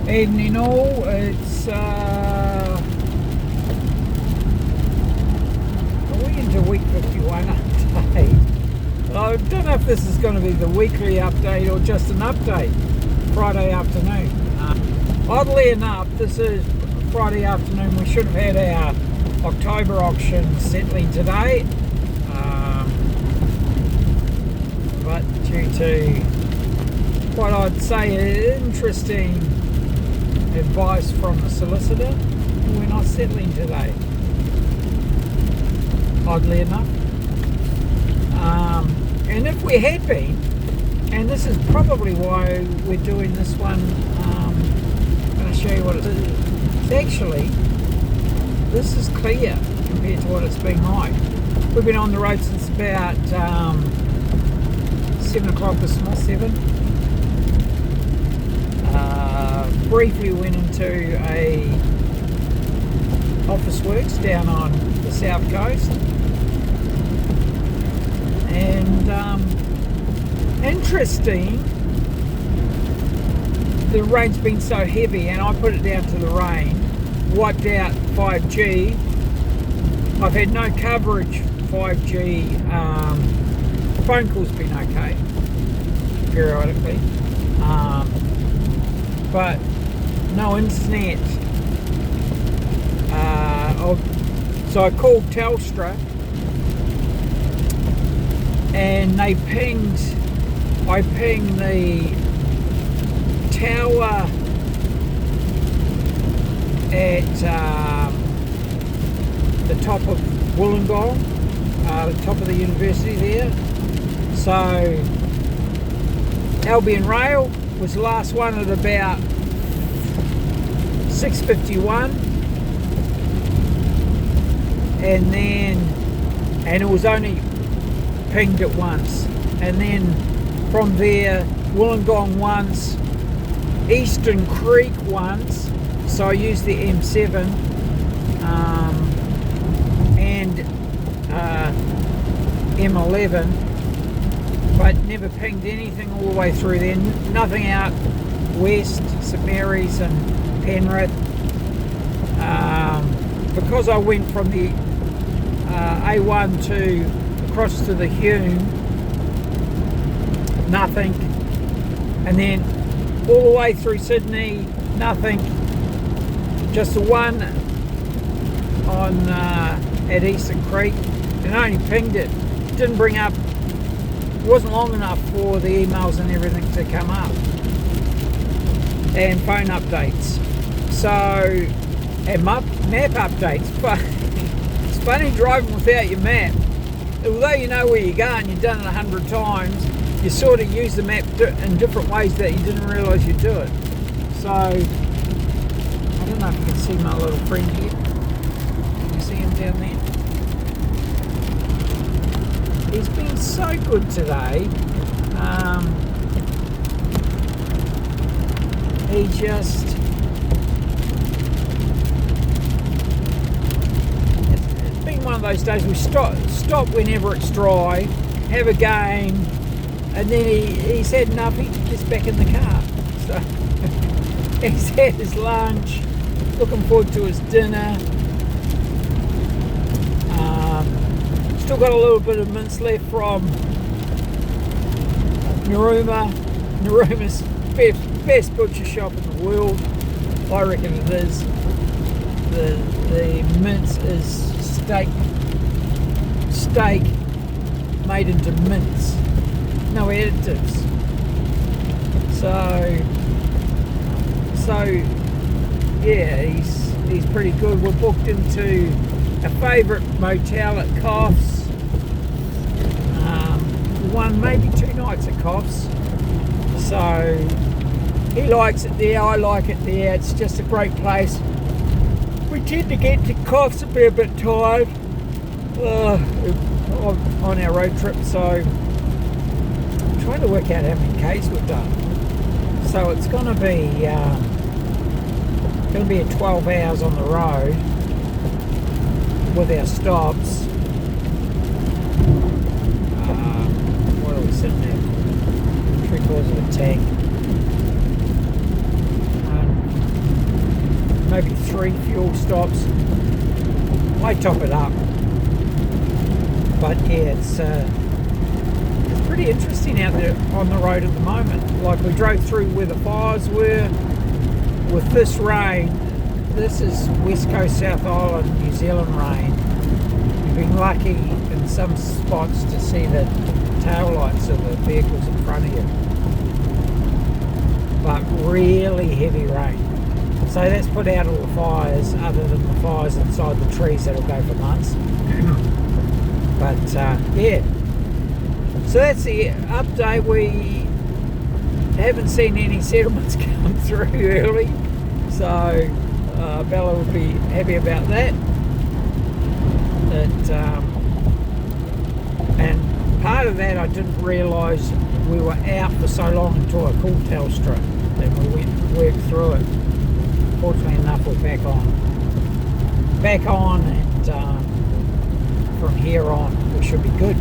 Evening all, it's are we into week 51 update? I don't know if this is going to be the weekly update or just an update Friday afternoon. Oddly enough, this is Friday afternoon. We should have had our October auction settling today, but due to what I'd say interesting advice from the solicitor, we're not settling today, oddly enough. And if we had been, and this is probably why we're doing this one, I'm going to show you what it is. It's actually, this is clear compared to what it's been like. We've been on the road since about 7 o'clock this morning, 7. Briefly went into a office works down on the south coast, and interesting, the rain's been so heavy, and I put it down to the rain, wiped out 5G. I've had no coverage 5G. Phone calls been okay periodically, but no internet. So I called Telstra, and I pinged the tower at the top of Wollongong, the top of the university there. So Albion Rail was the last one at about 6:51, and it was only pinged it once, and then from there Wollongong once, Eastern Creek once, so I used the M7, and M11, but never pinged anything all the way through there. Nothing out west, St Mary's and Penrith, because I went from the A1 to across to the Hume, nothing, and then all the way through Sydney, nothing. Just the one on at Eastern Creek, and I only pinged it. Didn't bring up. It wasn't long enough for the emails and everything to come up, and phone updates. So, and map updates. But it's funny driving without your map. Although you know where you're going, you've done it 100 times, you sort of use the map in different ways that you didn't realise you'd do it. So, I don't know if you can see my little friend here. Can you see him down there? He's been so good today. He just, it's been one of those days we stop whenever it's dry, have a game, and then he's had enough, he gets back in the car. So he's had his lunch, looking forward to his dinner. Still got a little bit of mince left from Naruma's best butcher shop in the world. I reckon it is. The mince is steak made into mince, no additives. So yeah, he's pretty good. We're booked into a favourite motel at Coffs. One, maybe 2 nights at Coffs. So he likes it there, I like it there. It's just a great place. We tend to get to Coffs and be a bit tired on our road trip. So I'm trying to work out how many Ks we've done. So it's going to be a 12 hours on the road with our stops. What are we sitting at? 3/4 of a tank. maybe 3 fuel stops. I top it up. But yeah, it's pretty interesting out there on the road at the moment. Like we drove through where the fires were. With this rain, this is West Coast South Island, New Zealand rain. You've been lucky in some spots to see the tail lights of the vehicles in front of you. But really heavy rain. So that's put out all the fires, other than the fires inside the trees that'll go for months. But yeah. So that's the update. We haven't seen any settlements come through early. So Bella would be happy about that. And part of that I didn't realise we were out for so long until I called Telstra and we went and worked through it. Fortunately enough, we're back on, and from here on we should be good.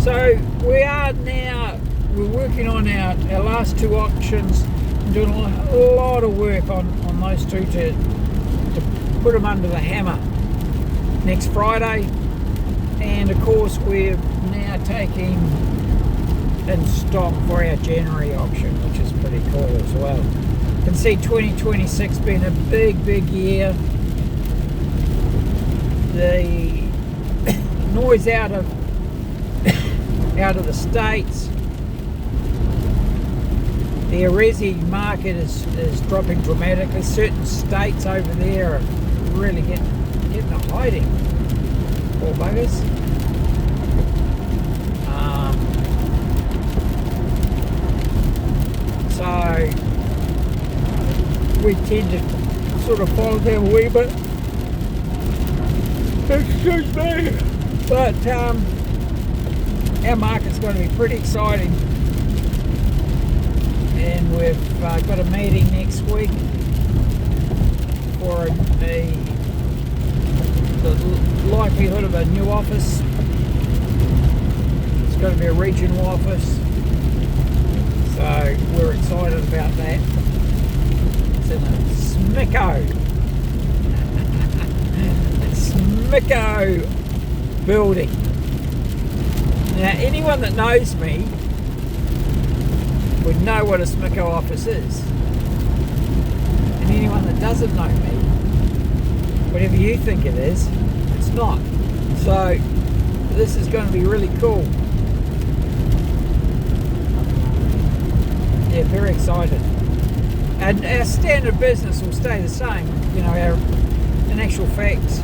So we're working on our last 2 auctions, and doing a lot of work on those 2 to put them under the hammer next Friday. And of course we're now taking in stock for our January auction, which is pretty cool as well. You can see 2026 being a big year. The noise out of the States, the resi market is dropping dramatically. Certain states over there are really getting a hiding. Poor buggers. So we tend to sort of follow them a wee bit. Excuse me. But our market's going to be pretty exciting. And we've got a meeting next week for the likelihood of a new office. It's going to be a regional office. So we're excited about that. It's in a Smicko building. Now anyone that knows me would know what a Smicko office is. And anyone that doesn't know me, whatever you think it is, it's not. So this is going to be really cool. Yeah, very excited. And our standard business will stay the same. You know, in actual fact,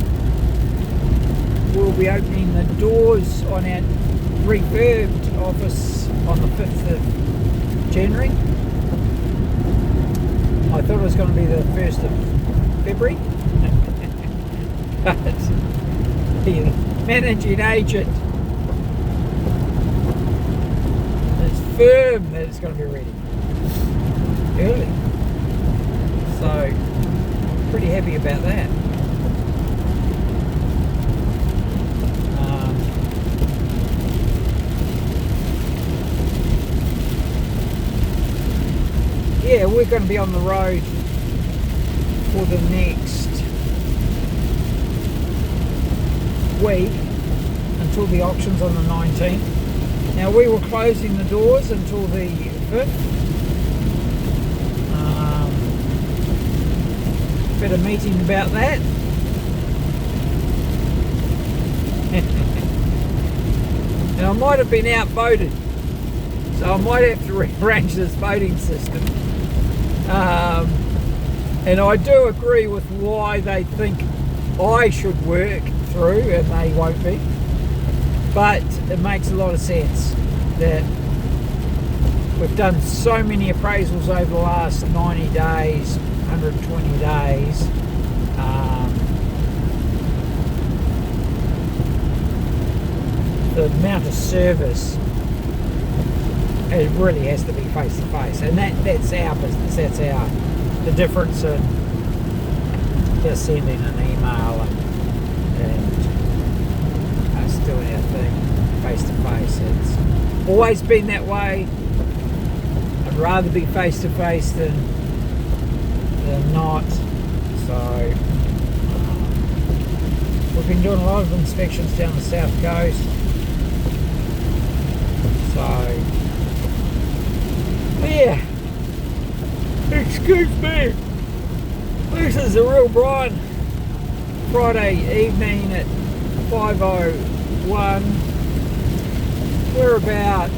we'll be opening the doors on our refurbed office on the 5th of January. I thought it was going to be the 1st of February. But the managing agent is firm that it's going to be ready early. So, pretty happy about that. Yeah, we're going to be on the road for the next week until the auction's on the 19th. Now we were closing the doors until the 5th. Bit of meeting about that. And I might have been outvoted, so I might have to rearrange this voting system. And I do agree with why they think I should work through and they won't be. But it makes a lot of sense that we've done so many appraisals over the last 90 days, 120 days. The amount of service, it really has to be face to face, and that's our business. That's the difference in just sending an email and us doing our thing face to face. It's always been that way. I'd rather be face to face than they're not. So we've been doing a lot of inspections down the south coast. So yeah, excuse me. This is a real Brian Friday evening at 5:01. We're about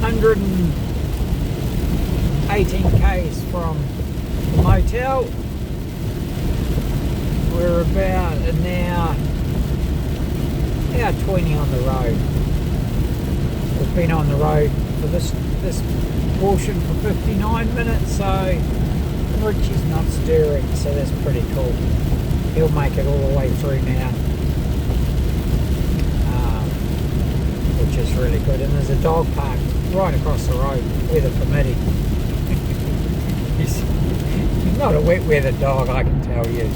118 k's from the motel. We're about an hour 20 on the road. We've been on the road for this portion for 59 minutes, so Richie's not stirring, so that's pretty cool. He'll make it all the way through now, which is really good. And there's a dog park right across the road, weather permitting. He's not a wet weather dog, I can tell you.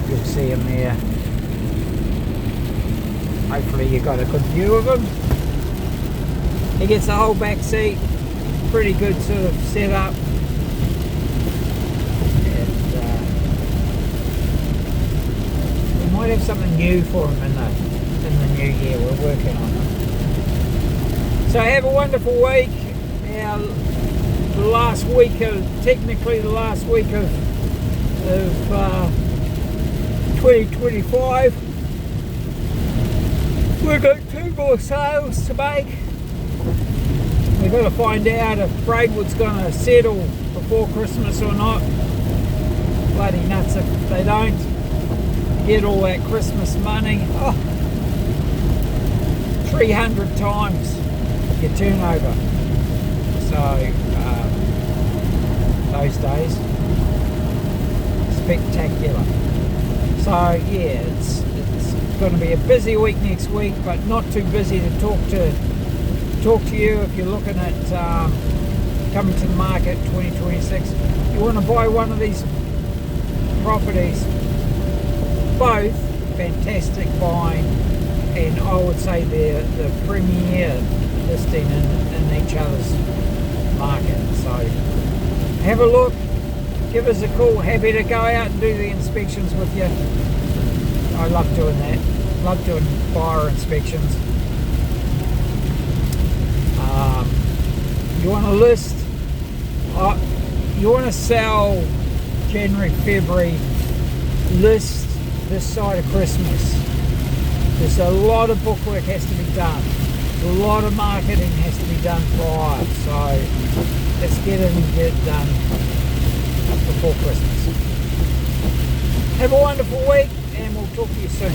You'll see him there. Hopefully you got a good view of him. He gets the whole back seat, pretty good sort of setup. And we might have something new for him in the new year. We're working on it. So have a wonderful week. Now, the last week of 2025. We've got 2 more sales to make. We've got to find out if Braidwood's going to settle before Christmas or not. Bloody nuts if they don't get all that Christmas money. 300 times your turnover. So those days, spectacular. So yeah, it's going to be a busy week next week, but not too busy to talk to you if you're looking at coming to the market 2026. You want to buy one of these properties, both fantastic buying, and I would say they're the premier listing in each other's market. So have a look, give us a call. Happy to go out and do the inspections with you. I love doing that. Love doing buyer inspections. You want to list, you want to sell January, February, list this side of Christmas. There's a lot of bookwork has to be done. A lot of marketing has to be done prior. So let's get in and get it done before Christmas. Have a wonderful week, and we'll talk to you soon.